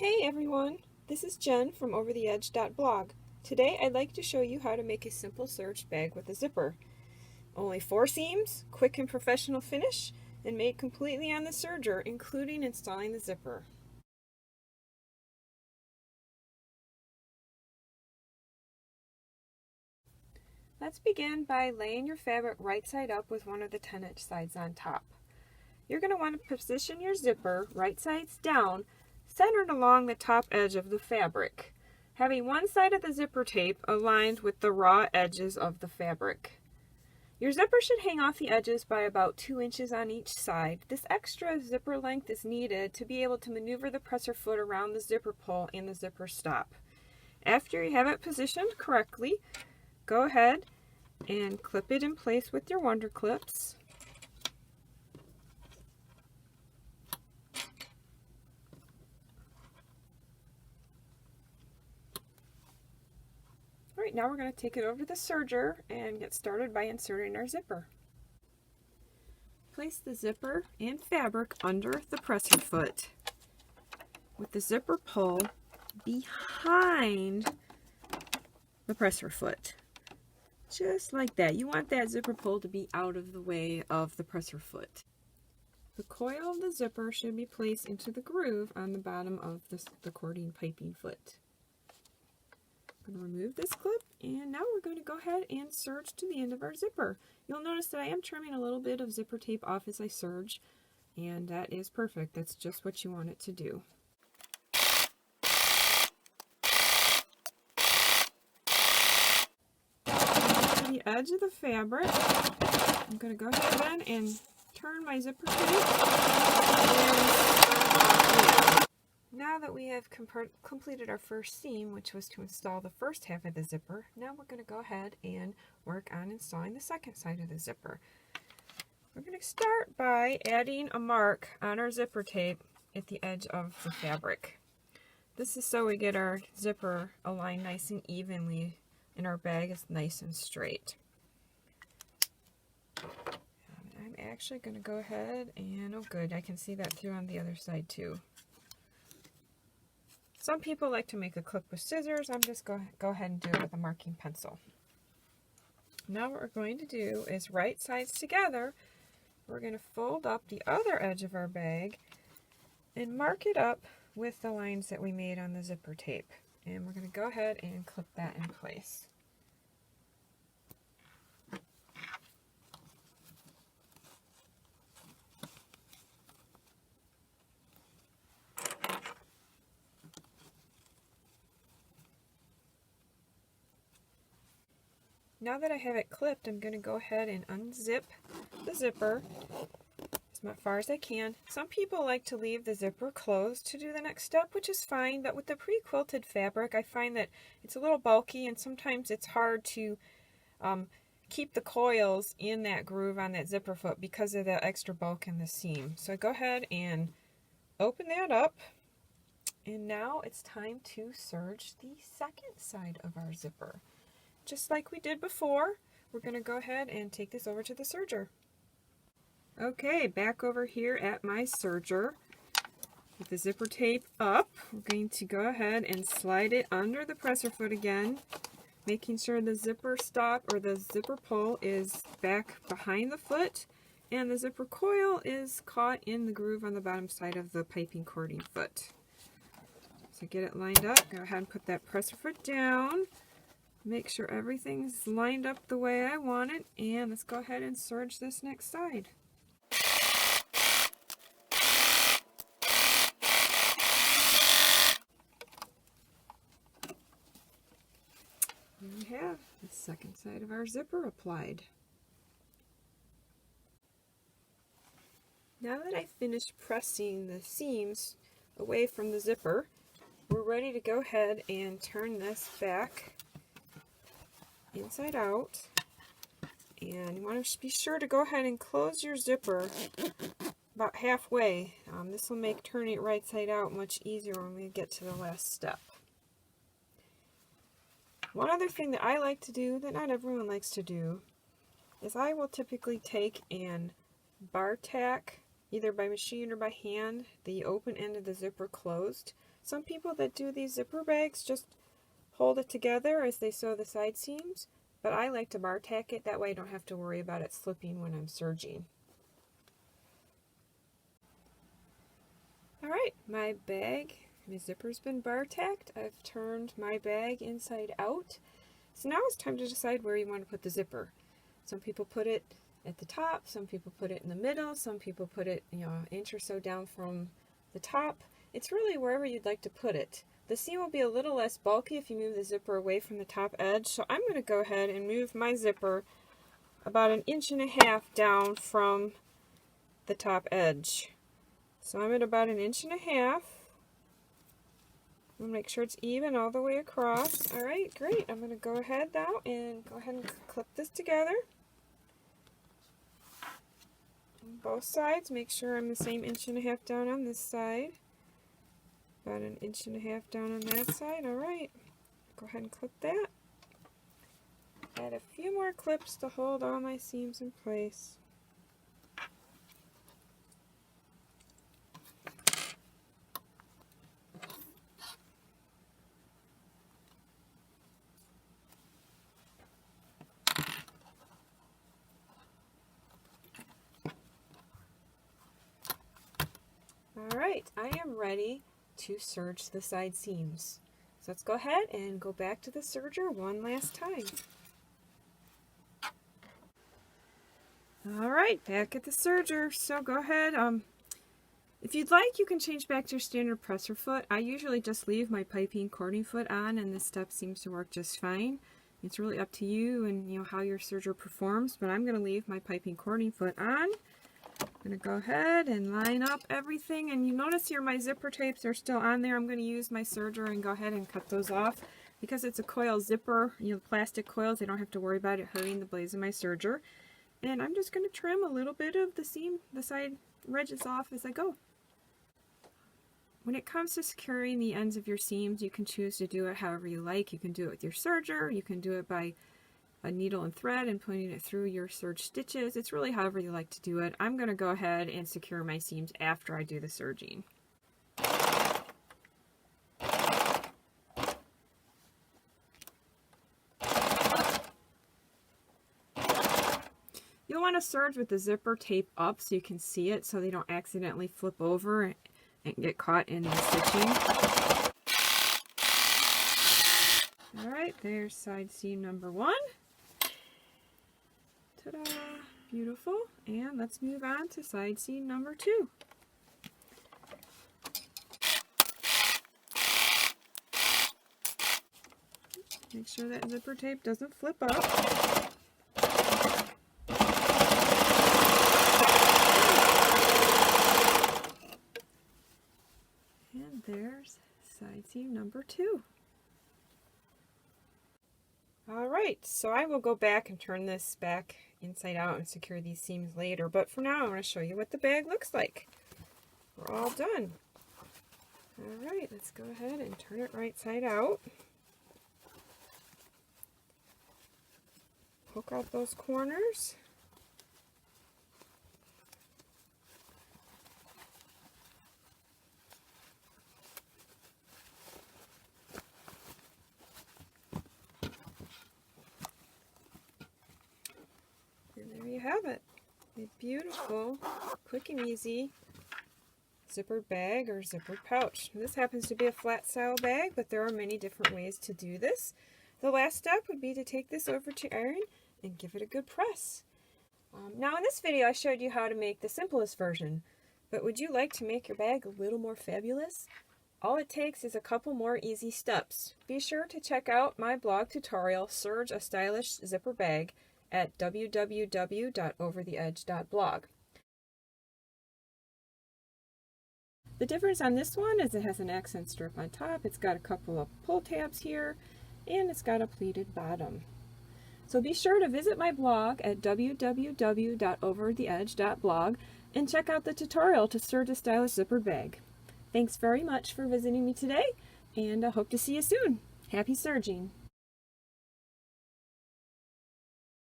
Hey everyone, this is Jen from overtheedge.blog. Today I'd like to show you how to make a simple serged bag with a zipper. Only 4 seams, quick and professional finish, and made completely on the serger, including installing the zipper. Let's begin by laying your fabric right side up with one of the 10-inch sides on top. You're going to want to position your zipper right sides down, centered along the top edge of the fabric, having one side of the zipper tape aligned with the raw edges of the fabric. Your zipper should hang off the edges by about 2 inches on each side. This extra zipper length is needed to be able to maneuver the presser foot around the zipper pull and the zipper stop. After you have it positioned correctly, go ahead and clip it in place with your Wonder Clips. Alright, now we're going to take it over to the serger and get started by inserting our zipper. Place the zipper and fabric under the presser foot with the zipper pull behind the presser foot. Just like that. You want that zipper pull to be out of the way of the presser foot. The coil of the zipper should be placed into the groove on the bottom of the cording piping foot. I'm going to remove this clip, and now we're going to go ahead and serge to the end of our zipper. You'll notice that I am trimming a little bit of zipper tape off as I serge, and that is perfect. That's just what you want it to do. To the edge of the fabric, I'm going to go ahead and turn my zipper tape. Now that we have completed our first seam, which was to install the first half of the zipper, now we're going to go ahead and work on installing the second side of the zipper. We're going to start by adding a mark on our zipper tape at the edge of the fabric. This is so we get our zipper aligned nice and evenly and our bag is nice and straight. I'm actually going to go ahead and, oh good, I can see that through on the other side too. Some people like to make a clip with scissors. I'm just go ahead and do it with a marking pencil. Now what we're going to do is right sides together. We're going to fold up the other edge of our bag and mark it up with the lines that we made on the zipper tape. And we're going to go ahead and clip that in place. Now that I have it clipped, I'm going to go ahead and unzip the zipper as far as I can. Some people like to leave the zipper closed to do the next step, which is fine, but with the pre-quilted fabric, I find that it's a little bulky and sometimes it's hard to keep the coils in that groove on that zipper foot because of the extra bulk in the seam. So I go ahead and open that up, and now it's time to serge the second side of our zipper. Just like we did before, we're going to go ahead and take this over to the serger. Okay, back over here at my serger with the zipper tape up, we're going to go ahead and slide it under the presser foot again, making sure the zipper stop or the zipper pull is back behind the foot and the zipper coil is caught in the groove on the bottom side of the piping cording foot. So get it lined up, go ahead and put that presser foot down. Make sure everything's lined up the way I want it, and let's go ahead and serge this next side. There we have the second side of our zipper applied. Now that I've finished pressing the seams away from the zipper, we're ready to go ahead and turn this back inside out, and you want to be sure to go ahead and close your zipper about halfway. This will make turning it right side out much easier when we get to the last step. One other thing that I like to do that not everyone likes to do is I will typically take and bar tack, either by machine or by hand, the open end of the zipper closed Some people that do these zipper bags just hold it together as they sew the side seams, but I like to bar tack it, that way I don't have to worry about it slipping when I'm serging. Alright, my bag, my zipper's been bar tacked. I've turned my bag inside out. So now it's time to decide where you want to put the zipper. Some people put it at the top, some people put it in the middle, some people put it, an inch or so down from the top. It's really wherever you'd like to put it. The seam will be a little less bulky if you move the zipper away from the top edge, so I'm going to go ahead and move my zipper about 1.5 inches down from the top edge. So I'm at about 1.5 inches. I'll make sure it's even all the way across. Alright, great. I'm going to go ahead now and clip this together. On both sides, make sure I'm the same 1.5 inches down on this side. About 1.5 inches down on that side. Alright, go ahead and clip that. Add a few more clips to hold all my seams in place. Alright, I am ready to serge the side seams. So let's go ahead and go back to the serger one last time. Alright, back at the serger. So go ahead, if you'd like, you can change back to your standard presser foot. I usually just leave my piping cording foot on, and this step seems to work just fine. It's really up to you and how your serger performs, but I'm going to leave my piping cording foot on. I'm going to go ahead and line up everything, and you notice here my zipper tapes are still on there. I'm going to use my serger and go ahead and cut those off. Because it's a coil zipper, plastic coils, I don't have to worry about it hurting the blades of my serger. And I'm just going to trim a little bit of the seam, the side ridges off as I go. When it comes to securing the ends of your seams, you can choose to do it however you like. You can do it with your serger, you can do it by a needle and thread and putting it through your serge stitches. It's really however you like to do it. I'm going to go ahead and secure my seams after I do the serging. You'll want to serge with the zipper tape up so you can see it so they don't accidentally flip over and get caught in the stitching. Alright, there's side seam number 1. Ta-da! Beautiful. And let's move on to side seam number 2. Make sure that zipper tape doesn't flip up. And there's side seam number 2. Alright, so I will go back and turn this back inside out and secure these seams later, but for now I want to show you what the bag looks like. We're all done. Alright, let's go ahead and turn it right side out. Poke out those corners. And there you have it. A beautiful, quick and easy zippered bag or zippered pouch. This happens to be a flat style bag, but there are many different ways to do this. The last step would be to take this over to iron and give it a good press. Now in this video I showed you how to make the simplest version, but would you like to make your bag a little more fabulous? All it takes is a couple more easy steps. Be sure to check out my blog tutorial, Serge a Stylish Zipper Bag, at www.overtheedge.blog. The difference on this one is it has an accent strip on top, it's got a couple of pull tabs here, and it's got a pleated bottom. So be sure to visit my blog at www.overtheedge.blog and check out the tutorial to serge a stylish zipper bag. Thanks very much for visiting me today, and I hope to see you soon. Happy serging!